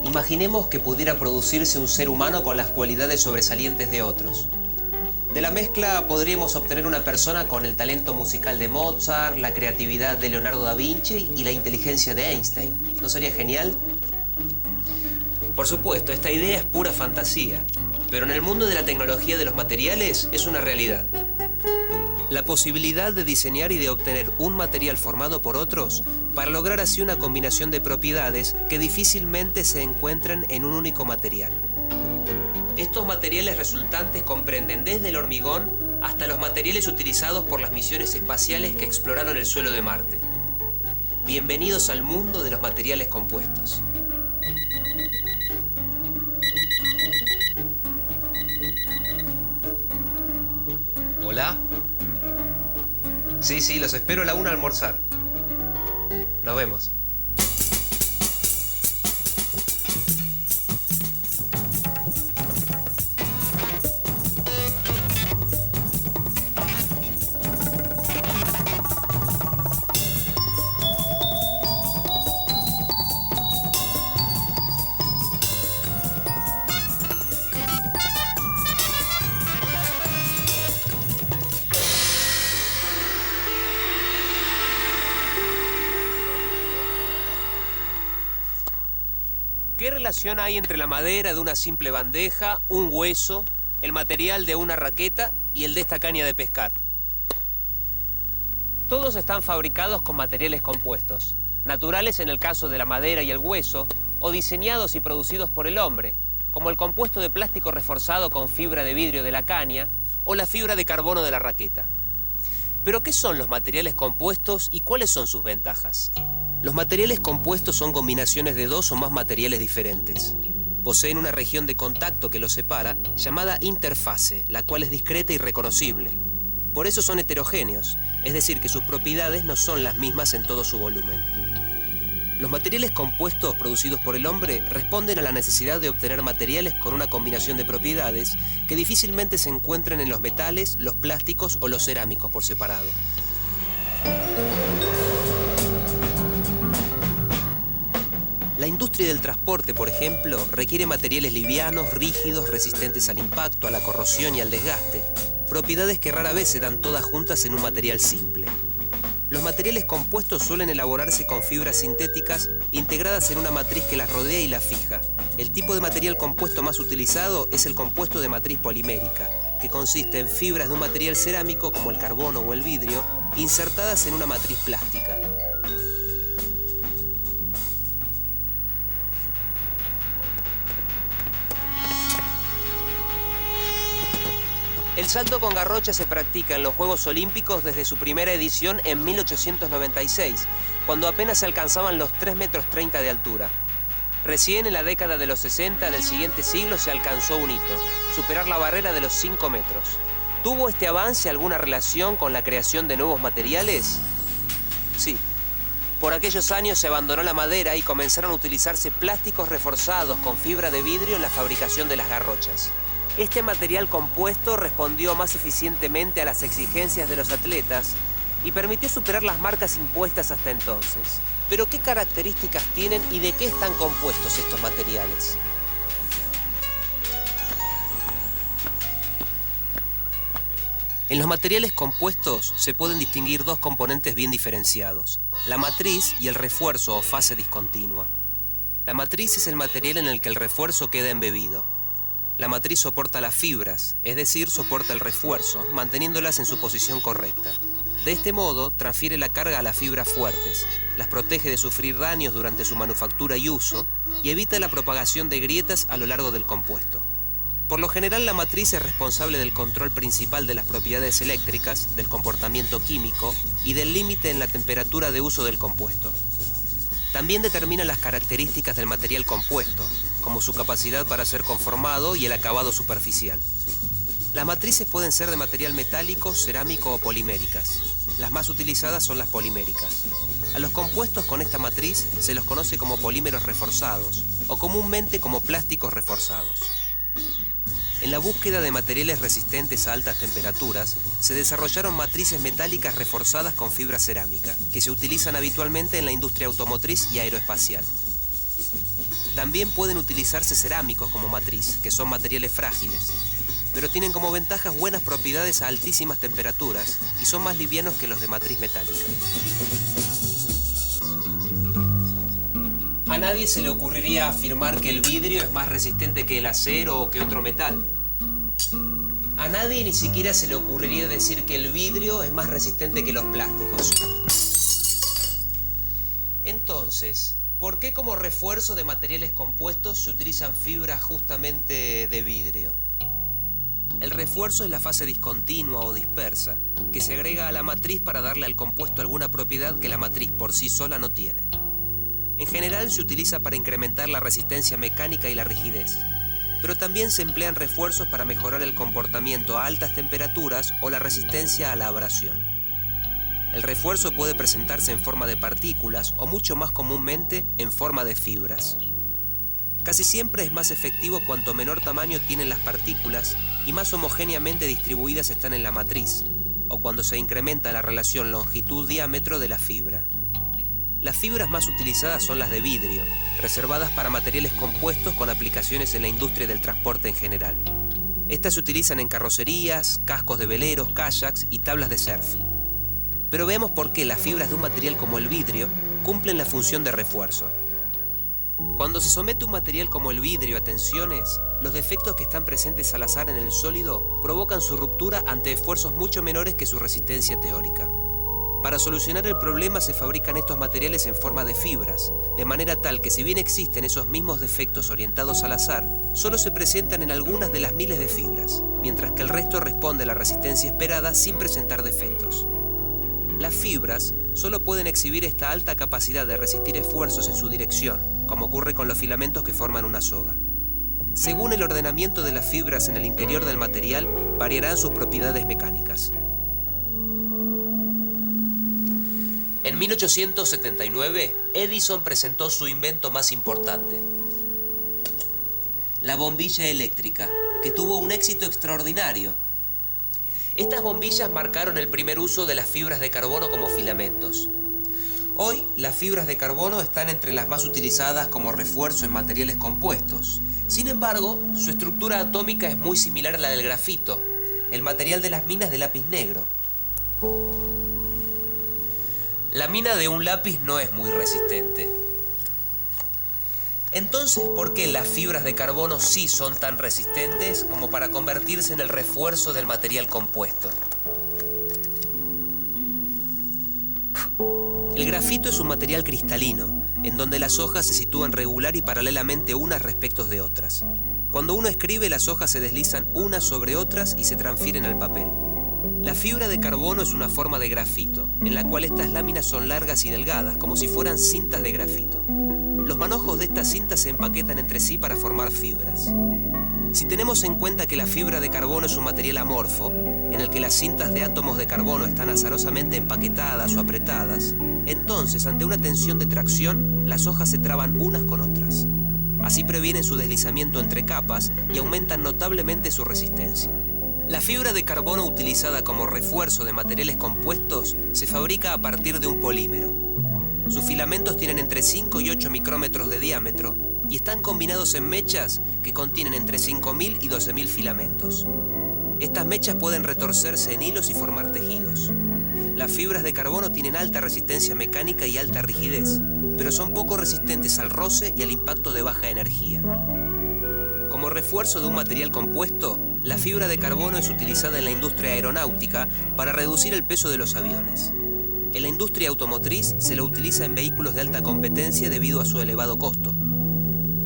Imaginemos que pudiera producirse un ser humano con las cualidades sobresalientes de otros. De la mezcla podríamos obtener una persona con el talento musical de Mozart, la creatividad de Leonardo da Vinci y la inteligencia de Einstein. ¿No sería genial? Por supuesto, esta idea es pura fantasía, pero en el mundo de la tecnología de los materiales es una realidad. La posibilidad de diseñar y de obtener un material formado por otros para lograr así una combinación de propiedades que difícilmente se encuentran en un único material. Estos materiales resultantes comprenden desde el hormigón hasta los materiales utilizados por las misiones espaciales que exploraron el suelo de Marte. Bienvenidos al mundo de los materiales compuestos. ¿Hola? Sí, los espero a la 1 a almorzar. Nos vemos. ¿Qué relación hay entre la madera de una simple bandeja, un hueso, el material de una raqueta y el de esta caña de pescar? Todos están fabricados con materiales compuestos, naturales en el caso de la madera y el hueso, o diseñados y producidos por el hombre, como el compuesto de plástico reforzado con fibra de vidrio de la caña o la fibra de carbono de la raqueta. ¿Pero qué son los materiales compuestos y cuáles son sus ventajas? Los materiales compuestos son combinaciones de dos o más materiales diferentes. Poseen una región de contacto que los separa, llamada interfase, la cual es discreta y reconocible. Por eso son heterogéneos, es decir, que sus propiedades no son las mismas en todo su volumen. Los materiales compuestos producidos por el hombre responden a la necesidad de obtener materiales con una combinación de propiedades que difícilmente se encuentran en los metales, los plásticos o los cerámicos por separado. La industria del transporte, por ejemplo, requiere materiales livianos, rígidos, resistentes al impacto, a la corrosión y al desgaste, propiedades que rara vez se dan todas juntas en un material simple. Los materiales compuestos suelen elaborarse con fibras sintéticas integradas en una matriz que las rodea y las fija. El tipo de material compuesto más utilizado es el compuesto de matriz polimérica, que consiste en fibras de un material cerámico como el carbono o el vidrio, insertadas en una matriz plástica. El salto con garrocha se practica en los Juegos Olímpicos desde su primera edición en 1896, cuando apenas se alcanzaban los 3,30 metros de altura. Recién en la década de los 60 del siguiente siglo se alcanzó un hito, superar la barrera de los 5 metros. ¿Tuvo este avance alguna relación con la creación de nuevos materiales? Sí. Por aquellos años se abandonó la madera y comenzaron a utilizarse plásticos reforzados con fibra de vidrio en la fabricación de las garrochas. Este material compuesto respondió más eficientemente a las exigencias de los atletas y permitió superar las marcas impuestas hasta entonces. Pero ¿qué características tienen y de qué están compuestos estos materiales? En los materiales compuestos se pueden distinguir dos componentes bien diferenciados: la matriz y el refuerzo o fase discontinua. La matriz es el material en el que el refuerzo queda embebido. La matriz soporta las fibras, es decir, soporta el refuerzo, manteniéndolas en su posición correcta. De este modo, transfiere la carga a las fibras fuertes, las protege de sufrir daños durante su manufactura y uso, y evita la propagación de grietas a lo largo del compuesto. Por lo general, la matriz es responsable del control principal de las propiedades eléctricas, del comportamiento químico y del límite en la temperatura de uso del compuesto. También determina las características del material compuesto, como su capacidad para ser conformado y el acabado superficial. Las matrices pueden ser de material metálico, cerámico o poliméricas. Las más utilizadas son las poliméricas. A los compuestos con esta matriz se los conoce como polímeros reforzados o comúnmente como plásticos reforzados. En la búsqueda de materiales resistentes a altas temperaturas, se desarrollaron matrices metálicas reforzadas con fibra cerámica, que se utilizan habitualmente en la industria automotriz y aeroespacial. También pueden utilizarse cerámicos como matriz, que son materiales frágiles, pero tienen como ventajas buenas propiedades a altísimas temperaturas y son más livianos que los de matriz metálica. A nadie se le ocurriría afirmar que el vidrio es más resistente que el acero o que otro metal. A nadie ni siquiera se le ocurriría decir que el vidrio es más resistente que los plásticos. Entonces, ¿por qué como refuerzo de materiales compuestos se utilizan fibras justamente de vidrio? El refuerzo es la fase discontinua o dispersa, que se agrega a la matriz para darle al compuesto alguna propiedad que la matriz por sí sola no tiene. En general se utiliza para incrementar la resistencia mecánica y la rigidez, pero también se emplean refuerzos para mejorar el comportamiento a altas temperaturas o la resistencia a la abrasión. El refuerzo puede presentarse en forma de partículas o mucho más comúnmente en forma de fibras. Casi siempre es más efectivo cuanto menor tamaño tienen las partículas y más homogéneamente distribuidas están en la matriz, o cuando se incrementa la relación longitud-diámetro de la fibra. Las fibras más utilizadas son las de vidrio, reservadas para materiales compuestos con aplicaciones en la industria del transporte en general. Estas se utilizan en carrocerías, cascos de veleros, kayaks y tablas de surf. Pero veamos por qué las fibras de un material como el vidrio cumplen la función de refuerzo. Cuando se somete un material como el vidrio a tensiones, los defectos que están presentes al azar en el sólido provocan su ruptura ante esfuerzos mucho menores que su resistencia teórica. Para solucionar el problema se fabrican estos materiales en forma de fibras, de manera tal que si bien existen esos mismos defectos orientados al azar, solo se presentan en algunas de las miles de fibras, mientras que el resto responde a la resistencia esperada sin presentar defectos. Las fibras solo pueden exhibir esta alta capacidad de resistir esfuerzos en su dirección, como ocurre con los filamentos que forman una soga. Según el ordenamiento de las fibras en el interior del material, variarán sus propiedades mecánicas. En 1879, Edison presentó su invento más importante, la bombilla eléctrica, que tuvo un éxito extraordinario. Estas bombillas marcaron el primer uso de las fibras de carbono como filamentos. Hoy, las fibras de carbono están entre las más utilizadas como refuerzo en materiales compuestos. Sin embargo, su estructura atómica es muy similar a la del grafito, el material de las minas de lápiz negro. La mina de un lápiz no es muy resistente. Entonces, ¿por qué las fibras de carbono sí son tan resistentes como para convertirse en el refuerzo del material compuesto? El grafito es un material cristalino, en donde las hojas se sitúan regular y paralelamente unas respecto de otras. Cuando uno escribe, las hojas se deslizan unas sobre otras y se transfieren al papel. La fibra de carbono es una forma de grafito, en la cual estas láminas son largas y delgadas, como si fueran cintas de grafito. Los manojos de estas cintas se empaquetan entre sí para formar fibras. Si tenemos en cuenta que la fibra de carbono es un material amorfo, en el que las cintas de átomos de carbono están azarosamente empaquetadas o apretadas, entonces, ante una tensión de tracción, las hojas se traban unas con otras. Así previenen su deslizamiento entre capas y aumentan notablemente su resistencia. La fibra de carbono utilizada como refuerzo de materiales compuestos se fabrica a partir de un polímero. Sus filamentos tienen entre 5 y 8 micrómetros de diámetro y están combinados en mechas que contienen entre 5.000 y 12.000 filamentos. Estas mechas pueden retorcerse en hilos y formar tejidos. Las fibras de carbono tienen alta resistencia mecánica y alta rigidez, pero son poco resistentes al roce y al impacto de baja energía. Como refuerzo de un material compuesto, la fibra de carbono es utilizada en la industria aeronáutica para reducir el peso de los aviones. En la industria automotriz se lo utiliza en vehículos de alta competencia debido a su elevado costo.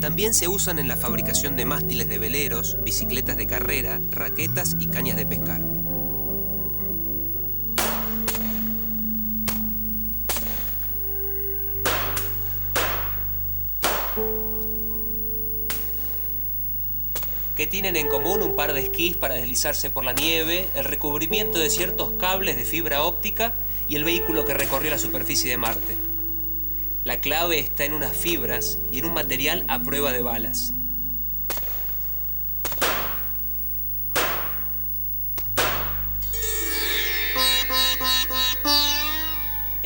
También se usan en la fabricación de mástiles de veleros, bicicletas de carrera, raquetas y cañas de pescar. Que tienen en común un par de esquís para deslizarse por la nieve, el recubrimiento de ciertos cables de fibra óptica y el vehículo que recorrió la superficie de Marte. La clave está en unas fibras y en un material a prueba de balas.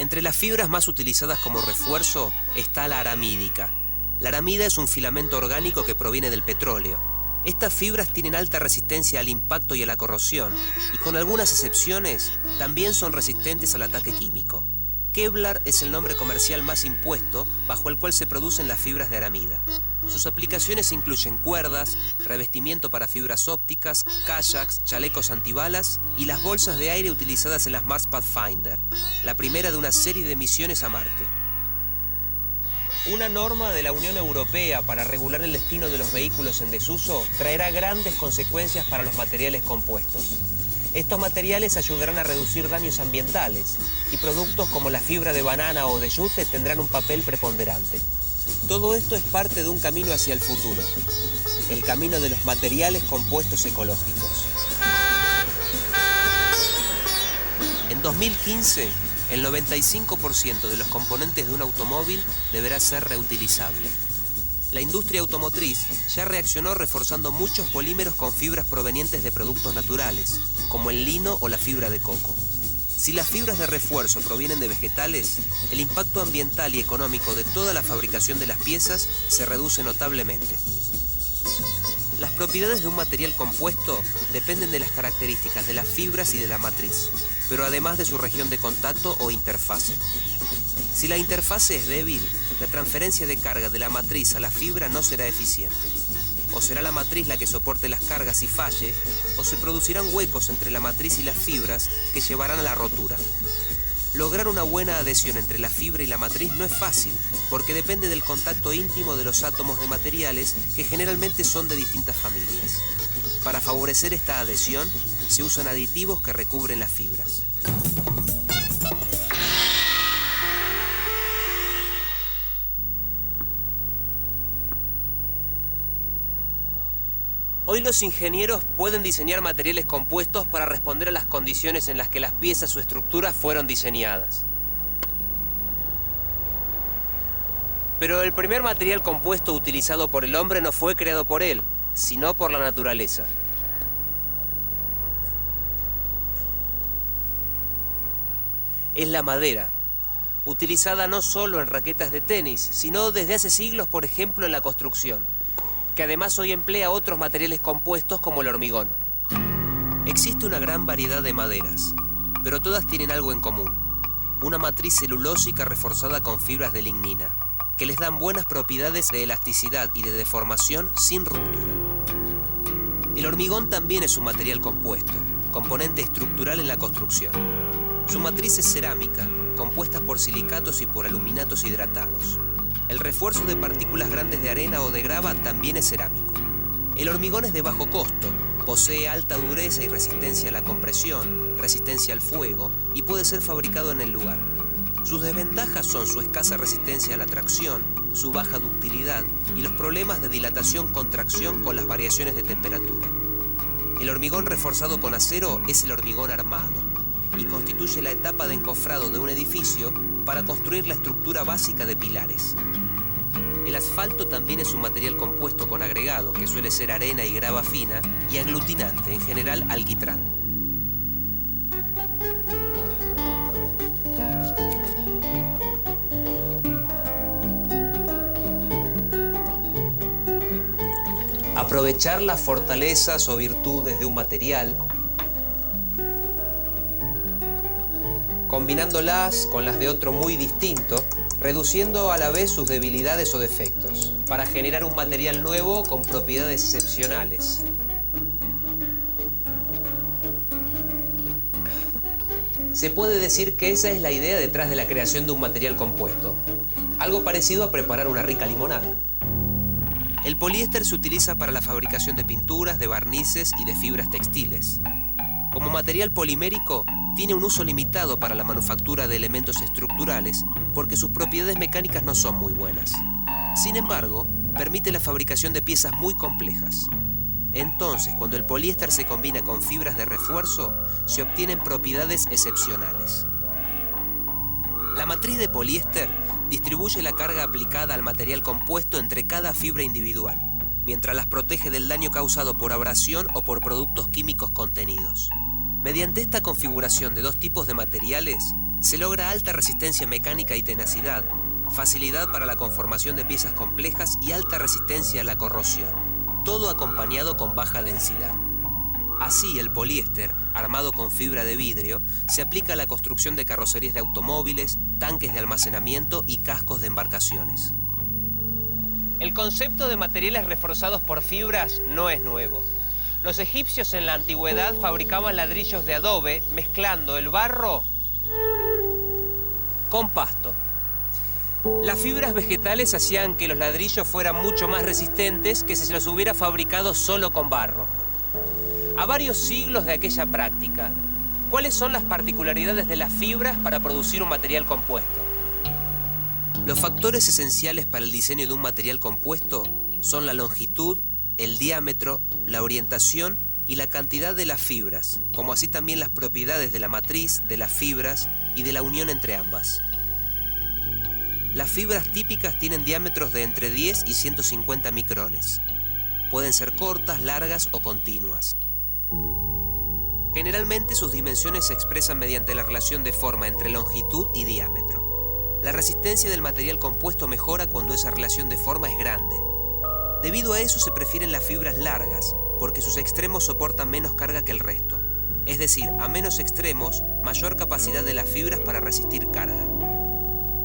Entre las fibras más utilizadas como refuerzo está la aramídica. La aramida es un filamento orgánico que proviene del petróleo. Estas fibras tienen alta resistencia al impacto y a la corrosión, y con algunas excepciones, también son resistentes al ataque químico. Kevlar es el nombre comercial más impuesto bajo el cual se producen las fibras de aramida. Sus aplicaciones incluyen cuerdas, revestimiento para fibras ópticas, kayaks, chalecos antibalas y las bolsas de aire utilizadas en las Mars Pathfinder, la primera de una serie de misiones a Marte. Una norma de la Unión Europea para regular el destino de los vehículos en desuso traerá grandes consecuencias para los materiales compuestos. Estos materiales ayudarán a reducir daños ambientales y productos como la fibra de banana o de yute tendrán un papel preponderante. Todo esto es parte de un camino hacia el futuro, el camino de los materiales compuestos ecológicos. En 2015, el 95% de los componentes de un automóvil deberá ser reutilizable. La industria automotriz ya reaccionó reforzando muchos polímeros con fibras provenientes de productos naturales, como el lino o la fibra de coco. Si las fibras de refuerzo provienen de vegetales, el impacto ambiental y económico de toda la fabricación de las piezas se reduce notablemente. Las propiedades de un material compuesto dependen de las características de las fibras y de la matriz, pero además de su región de contacto o interfase. Si la interfase es débil, la transferencia de carga de la matriz a la fibra no será eficiente. O será la matriz la que soporte las cargas y falle, o se producirán huecos entre la matriz y las fibras que llevarán a la rotura. Lograr una buena adhesión entre la fibra y la matriz no es fácil, porque depende del contacto íntimo de los átomos de materiales que generalmente son de distintas familias. Para favorecer esta adhesión, se usan aditivos que recubren las fibras. Hoy los ingenieros pueden diseñar materiales compuestos para responder a las condiciones en las que las piezas o estructuras fueron diseñadas. Pero el primer material compuesto utilizado por el hombre no fue creado por él, sino por la naturaleza. Es la madera, utilizada no solo en raquetas de tenis, sino desde hace siglos, por ejemplo, en la construcción, que además hoy emplea otros materiales compuestos como el hormigón. Existe una gran variedad de maderas, pero todas tienen algo en común: una matriz celulósica reforzada con fibras de lignina, que les dan buenas propiedades de elasticidad y de deformación sin ruptura. El hormigón también es un material compuesto, componente estructural en la construcción. Su matriz es cerámica, compuesta por silicatos y por aluminatos hidratados. El refuerzo de partículas grandes de arena o de grava también es cerámico. El hormigón es de bajo costo, posee alta dureza y resistencia a la compresión, resistencia al fuego y puede ser fabricado en el lugar. Sus desventajas son su escasa resistencia a la tracción, su baja ductilidad y los problemas de dilatación-contracción con las variaciones de temperatura. El hormigón reforzado con acero es el hormigón armado y constituye la etapa de encofrado de un edificio para construir la estructura básica de pilares. El asfalto también es un material compuesto con agregado, que suele ser arena y grava fina, y aglutinante, en general alquitrán. Aprovechar las fortalezas o virtudes de un material, combinándolas con las de otro muy distinto, reduciendo a la vez sus debilidades o defectos, para generar un material nuevo con propiedades excepcionales. Se puede decir que esa es la idea detrás de la creación de un material compuesto, algo parecido a preparar una rica limonada. El poliéster se utiliza para la fabricación de pinturas, de barnices y de fibras textiles. Como material polimérico, tiene un uso limitado para la manufactura de elementos estructurales porque sus propiedades mecánicas no son muy buenas. Sin embargo, permite la fabricación de piezas muy complejas. Entonces, cuando el poliéster se combina con fibras de refuerzo, se obtienen propiedades excepcionales. La matriz de poliéster distribuye la carga aplicada al material compuesto entre cada fibra individual, mientras las protege del daño causado por abrasión o por productos químicos contenidos. Mediante esta configuración de dos tipos de materiales, Se logra alta resistencia mecánica y tenacidad, facilidad para la conformación de piezas complejas y alta resistencia a la corrosión, todo acompañado con baja densidad. Así, el poliéster, armado con fibra de vidrio, se aplica a la construcción de carrocerías de automóviles, tanques de almacenamiento y cascos de embarcaciones. El concepto de materiales reforzados por fibras no es nuevo. Los egipcios en la antigüedad fabricaban ladrillos de adobe mezclando el barro con pasto. Las fibras vegetales hacían que los ladrillos fueran mucho más resistentes que si se los hubiera fabricado solo con barro. A varios siglos de aquella práctica, ¿cuáles son las particularidades de las fibras para producir un material compuesto? Los factores esenciales para el diseño de un material compuesto son la longitud, el diámetro, la orientación y la cantidad de las fibras, como así también las propiedades de la matriz, de las fibras y de la unión entre ambas. Las fibras típicas tienen diámetros de entre 10 y 150 micrones. Pueden ser cortas, largas o continuas. Generalmente sus dimensiones se expresan mediante la relación de forma entre longitud y diámetro. La resistencia del material compuesto mejora cuando esa relación de forma es grande. Debido a eso se prefieren las fibras largas, porque sus extremos soportan menos carga que el resto. Es decir, a menos extremos, mayor capacidad de las fibras para resistir carga.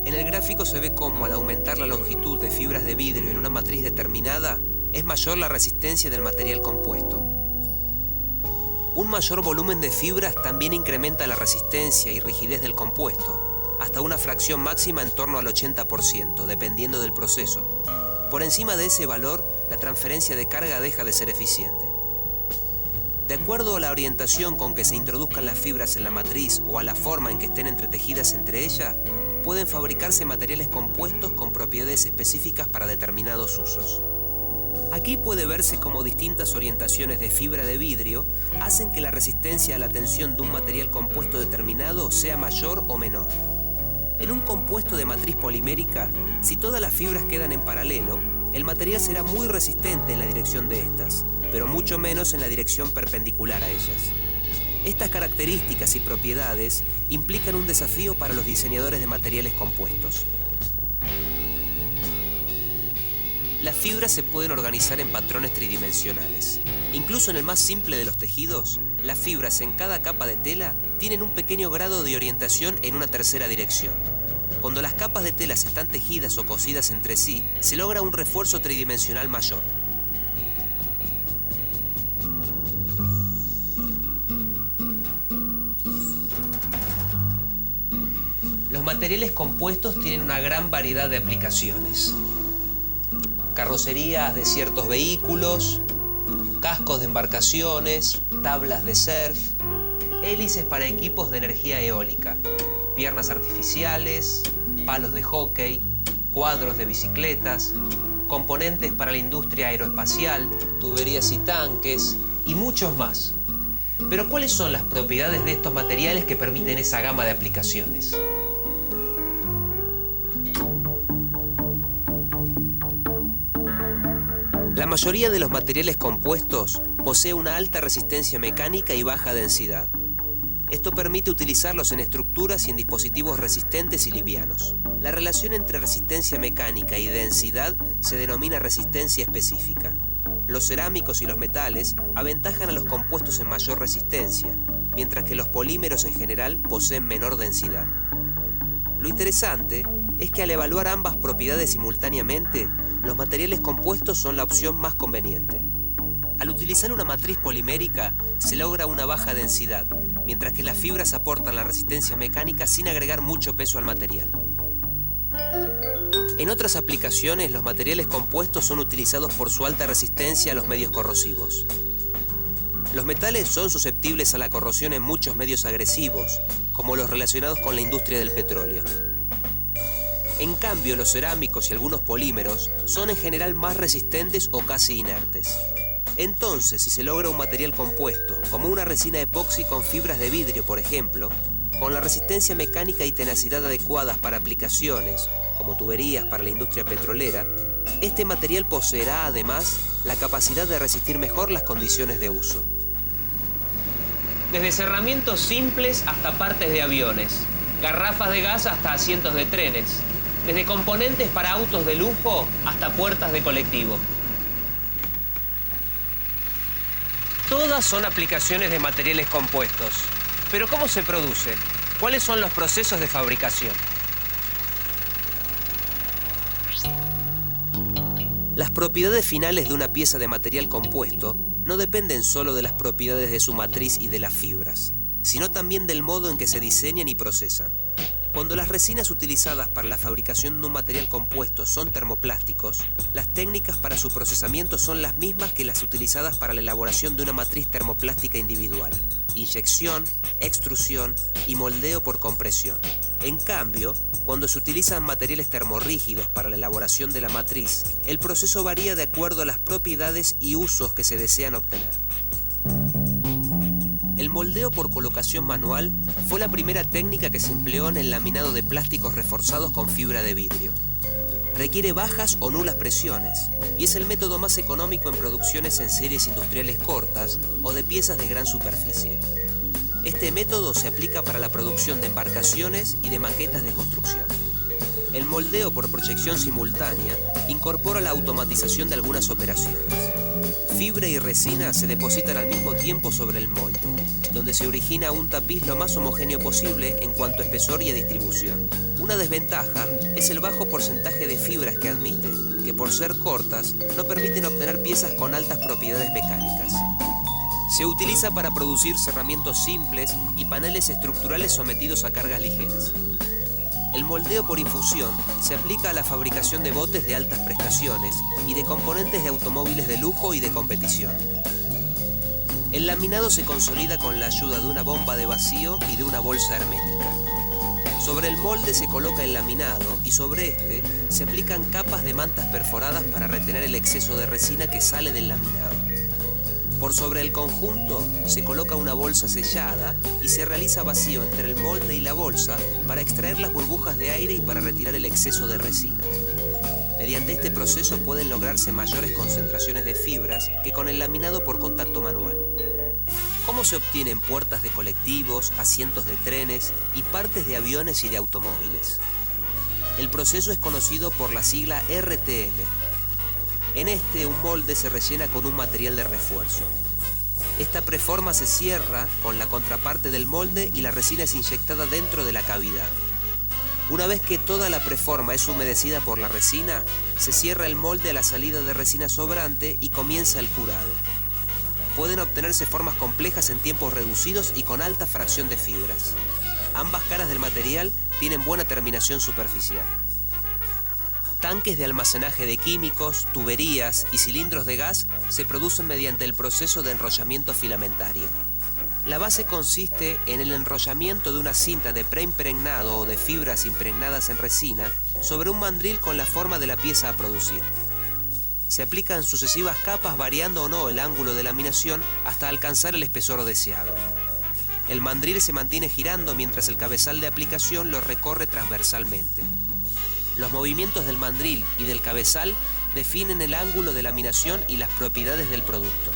En el gráfico se ve cómo al aumentar la longitud de fibras de vidrio en una matriz determinada, es mayor la resistencia del material compuesto. Un mayor volumen de fibras también incrementa la resistencia y rigidez del compuesto, hasta una fracción máxima en torno al 80%, dependiendo del proceso. Por encima de ese valor, la transferencia de carga deja de ser eficiente. De acuerdo a la orientación con que se introduzcan las fibras en la matriz o a la forma en que estén entretejidas entre ellas, pueden fabricarse materiales compuestos con propiedades específicas para determinados usos. Aquí puede verse cómo distintas orientaciones de fibra de vidrio hacen que la resistencia a la tensión de un material compuesto determinado sea mayor o menor. En un compuesto de matriz polimérica, si todas las fibras quedan en paralelo, el material será muy resistente en la dirección de estas, pero mucho menos en la dirección perpendicular a ellas. Estas características y propiedades implican un desafío para los diseñadores de materiales compuestos. Las fibras se pueden organizar en patrones tridimensionales. Incluso en el más simple de los tejidos, las fibras en cada capa de tela tienen un pequeño grado de orientación en una tercera dirección. Cuando las capas de telas están tejidas o cosidas entre sí, se logra un refuerzo tridimensional mayor. Los materiales compuestos tienen una gran variedad de aplicaciones. Carrocerías de ciertos vehículos, cascos de embarcaciones, tablas de surf, hélices para equipos de energía eólica, piernas artificiales, palos de hockey, cuadros de bicicletas, componentes para la industria aeroespacial, tuberías y tanques, y muchos más. Pero ¿cuáles son las propiedades de estos materiales que permiten esa gama de aplicaciones? La mayoría de los materiales compuestos posee una alta resistencia mecánica y baja densidad. Esto permite utilizarlos en estructuras y en dispositivos resistentes y livianos. La relación entre resistencia mecánica y densidad se denomina resistencia específica. Los cerámicos y los metales aventajan a los compuestos en mayor resistencia, mientras que los polímeros en general poseen menor densidad. Lo interesante es que al evaluar ambas propiedades simultáneamente, los materiales compuestos son la opción más conveniente. Al utilizar una matriz polimérica, se logra una baja densidad, mientras que las fibras aportan la resistencia mecánica sin agregar mucho peso al material. En otras aplicaciones, los materiales compuestos son utilizados por su alta resistencia a los medios corrosivos. Los metales son susceptibles a la corrosión en muchos medios agresivos, como los relacionados con la industria del petróleo. En cambio, los cerámicos y algunos polímeros son en general más resistentes o casi inertes. Entonces, si se logra un material compuesto, como una resina epoxi con fibras de vidrio, por ejemplo, con la resistencia mecánica y tenacidad adecuadas para aplicaciones, como tuberías para la industria petrolera, este material poseerá además la capacidad de resistir mejor las condiciones de uso. Desde cerramientos simples hasta partes de aviones, garrafas de gas hasta asientos de trenes, desde componentes para autos de lujo hasta puertas de colectivo. Todas son aplicaciones de materiales compuestos. Pero ¿cómo se producen? ¿Cuáles son los procesos de fabricación? Las propiedades finales de una pieza de material compuesto no dependen solo de las propiedades de su matriz y de las fibras, sino también del modo en que se diseñan y procesan. Cuando las resinas utilizadas para la fabricación de un material compuesto son termoplásticos, las técnicas para su procesamiento son las mismas que las utilizadas para la elaboración de una matriz termoplástica individual: inyección, extrusión y moldeo por compresión. En cambio, cuando se utilizan materiales termorrígidos para la elaboración de la matriz, el proceso varía de acuerdo a las propiedades y usos que se desean obtener. El moldeo por colocación manual fue la primera técnica que se empleó en el laminado de plásticos reforzados con fibra de vidrio. Requiere bajas o nulas presiones y es el método más económico en producciones en series industriales cortas o de piezas de gran superficie. Este método se aplica para la producción de embarcaciones y de maquetas de construcción. El moldeo por proyección simultánea incorpora la automatización de algunas operaciones. Fibra y resina se depositan al mismo tiempo sobre el molde, donde se origina un tapiz lo más homogéneo posible en cuanto a espesor y a distribución. Una desventaja es el bajo porcentaje de fibras que admite, que por ser cortas no permiten obtener piezas con altas propiedades mecánicas. Se utiliza para producir cerramientos simples y paneles estructurales sometidos a cargas ligeras. El moldeo por infusión se aplica a la fabricación de botes de altas prestaciones y de componentes de automóviles de lujo y de competición. El laminado se consolida con la ayuda de una bomba de vacío y de una bolsa hermética. Sobre el molde se coloca el laminado y sobre este se aplican capas de mantas perforadas para retener el exceso de resina que sale del laminado. Por sobre el conjunto se coloca una bolsa sellada y se realiza vacío entre el molde y la bolsa para extraer las burbujas de aire y para retirar el exceso de resina. Mediante este proceso pueden lograrse mayores concentraciones de fibras que con el laminado por contacto manual. ¿Cómo se obtienen puertas de colectivos, asientos de trenes y partes de aviones y de automóviles? El proceso es conocido por la sigla RTM. En este, un molde se rellena con un material de refuerzo. Esta preforma se cierra con la contraparte del molde y la resina es inyectada dentro de la cavidad. Una vez que toda la preforma es humedecida por la resina, se cierra el molde a la salida de resina sobrante y comienza el curado. Pueden obtenerse formas complejas en tiempos reducidos y con alta fracción de fibras. Ambas caras del material tienen buena terminación superficial. Tanques de almacenaje de químicos, tuberías y cilindros de gas se producen mediante el proceso de enrollamiento filamentario. La base consiste en el enrollamiento de una cinta de preimpregnado o de fibras impregnadas en resina sobre un mandril con la forma de la pieza a producir. Se aplican sucesivas capas variando o no el ángulo de laminación hasta alcanzar el espesor deseado. El mandril se mantiene girando mientras el cabezal de aplicación lo recorre transversalmente. Los movimientos del mandril y del cabezal definen el ángulo de laminación y las propiedades del producto.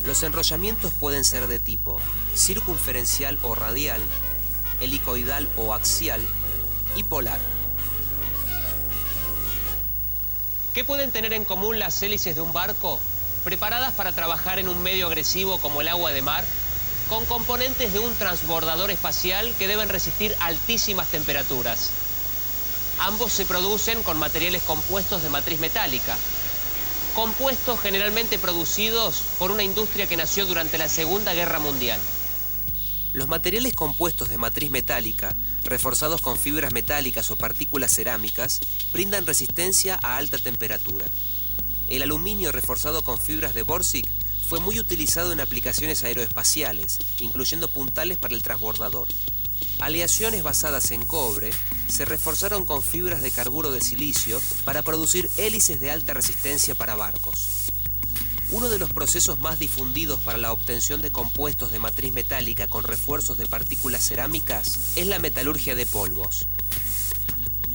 Los enrollamientos pueden ser de tipo circunferencial o radial, helicoidal o axial y polar. ¿Qué pueden tener en común las hélices de un barco, preparadas para trabajar en un medio agresivo como el agua de mar, con componentes de un transbordador espacial que deben resistir altísimas temperaturas? Ambos se producen con materiales compuestos de matriz metálica, compuestos generalmente producidos por una industria que nació durante la Segunda Guerra Mundial. Los materiales compuestos de matriz metálica, reforzados con fibras metálicas o partículas cerámicas, brindan resistencia a alta temperatura. El aluminio reforzado con fibras de Borsig fue muy utilizado en aplicaciones aeroespaciales, incluyendo puntales para el transbordador. Aleaciones basadas en cobre se reforzaron con fibras de carburo de silicio para producir hélices de alta resistencia para barcos. Uno de los procesos más difundidos para la obtención de compuestos de matriz metálica con refuerzos de partículas cerámicas es la metalurgia de polvos.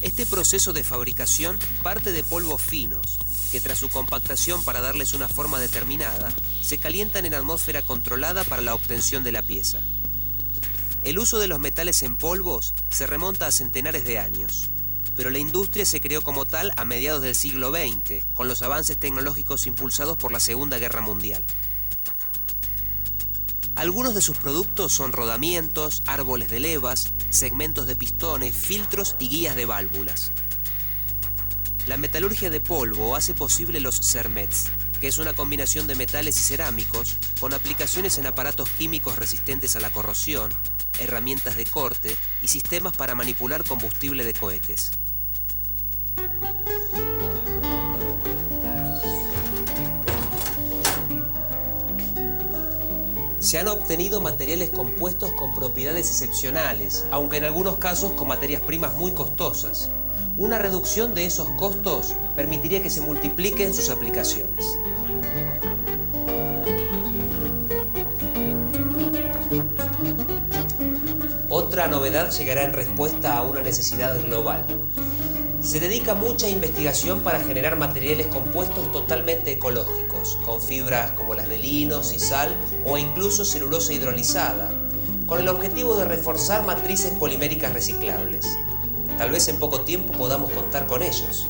Este proceso de fabricación parte de polvos finos, que tras su compactación para darles una forma determinada, se calientan en atmósfera controlada para la obtención de la pieza. El uso de los metales en polvos se remonta a centenares de años, pero la industria se creó como tal a mediados del siglo XX, con los avances tecnológicos impulsados por la Segunda Guerra Mundial. Algunos de sus productos son rodamientos, árboles de levas, segmentos de pistones, filtros y guías de válvulas. La metalurgia de polvo hace posible los cermets, que es una combinación de metales y cerámicos con aplicaciones en aparatos químicos resistentes a la corrosión, herramientas de corte y sistemas para manipular combustible de cohetes. Se han obtenido materiales compuestos con propiedades excepcionales, aunque en algunos casos con materias primas muy costosas. Una reducción de esos costos permitiría que se multipliquen sus aplicaciones. Otra novedad llegará en respuesta a una necesidad global. Se dedica mucha investigación para generar materiales compuestos totalmente ecológicos, con fibras como las de lino, sisal o incluso celulosa hidrolizada, con el objetivo de reforzar matrices poliméricas reciclables. Tal vez en poco tiempo podamos contar con ellos.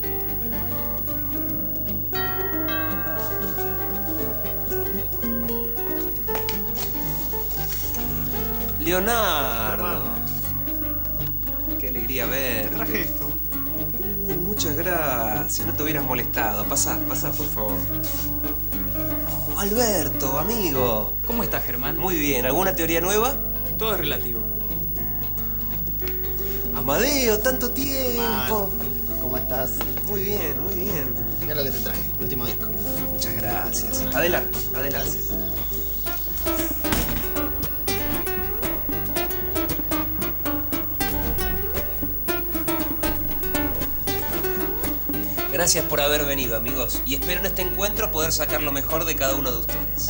Leonardo, qué alegría verte. Traje esto. Muchas gracias, no te hubieras molestado. Pasá, por favor. Oh, Alberto, amigo. ¿Cómo estás, Germán? Muy bien, ¿alguna teoría nueva? Todo es relativo. Amadeo, tanto tiempo. ¿Cómo estás? Muy bien, muy bien. Mira lo que te traje, último disco. Muchas gracias. Adelante. Gracias. Gracias por haber venido, amigos, y espero en este encuentro poder sacar lo mejor de cada uno de ustedes.